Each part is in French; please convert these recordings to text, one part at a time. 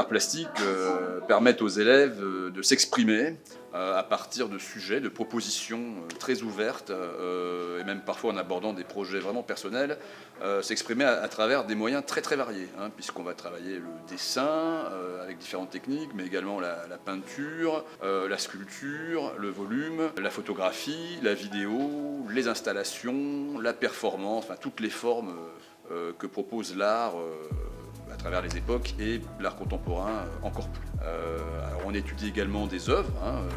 arts plastiques permettent aux élèves de s'exprimer à partir de sujets, de propositions très ouvertes, et même parfois en abordant des projets vraiment personnels, s'exprimer à travers des moyens très très variés, puisqu'on va travailler le dessin avec différentes techniques, mais également la peinture, la sculpture, le volume, la photographie, la vidéo, les installations, la performance, enfin toutes les formes que propose l'art à travers les époques et l'art contemporain encore plus. Alors on étudie également des œuvres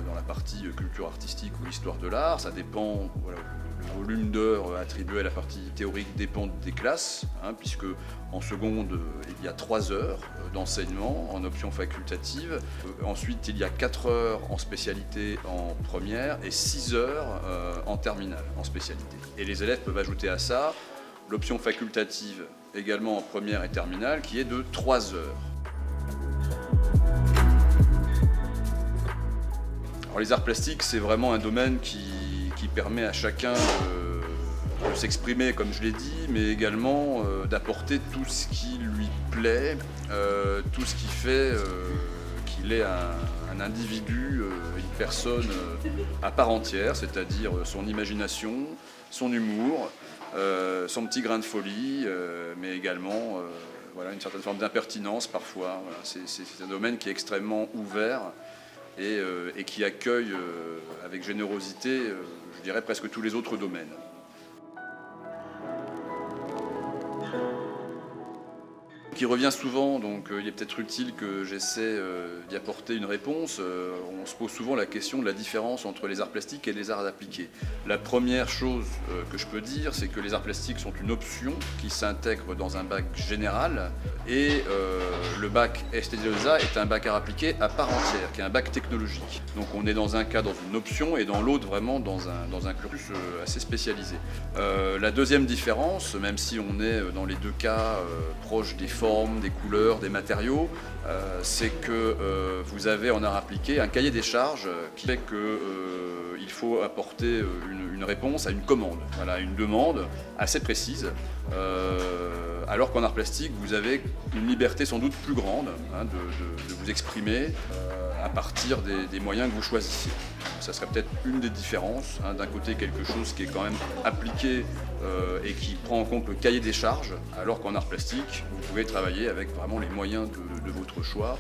dans la partie culture artistique ou histoire de l'art. Ça dépend, voilà, le volume d'heures attribué à la partie théorique dépend des classes, puisque en seconde il y a 3 heures d'enseignement en option facultative. Ensuite il y a 4 heures en spécialité en première et 6 heures en terminale en spécialité. Et les élèves peuvent ajouter à ça l'option facultative également en première et terminale qui est de 3 heures. Alors, les arts plastiques, c'est vraiment un domaine qui permet à chacun de s'exprimer, comme je l'ai dit, mais également d'apporter tout ce qui lui plaît, tout ce qui fait qu'il est un individu, une personne à part entière, c'est-à-dire son imagination, son humour, son petit grain de folie, mais également voilà, une certaine forme d'impertinence parfois. Voilà, c'est un domaine qui est extrêmement ouvert et qui accueille avec générosité, je dirais, presque tous les autres domaines. Qui revient souvent, donc il est peut-être utile que j'essaie d'y apporter une réponse. On se pose souvent la question de la différence entre les arts plastiques et les arts appliqués. La première chose que je peux dire, c'est que les arts plastiques sont une option qui s'intègre dans un bac général et le bac STD2A est un bac art appliqué à part entière, qui est un bac technologique. Donc on est dans un cas dans une option et dans l'autre vraiment dans un cursus assez spécialisé. La deuxième différence, même si on est dans les deux cas proches des formes, des couleurs, des matériaux, c'est que vous avez en art appliqué un cahier des charges qui fait qu'il faut apporter une réponse à une commande, voilà, une demande assez précise, alors qu'en art plastique vous avez une liberté sans doute plus grande de vous exprimer à partir des moyens que vous choisissez. Ça serait peut-être une des différences, d'un côté quelque chose qui est quand même appliqué et qui prend en compte le cahier des charges, alors qu'en art plastique, vous pouvez travailler avec vraiment les moyens de votre choix.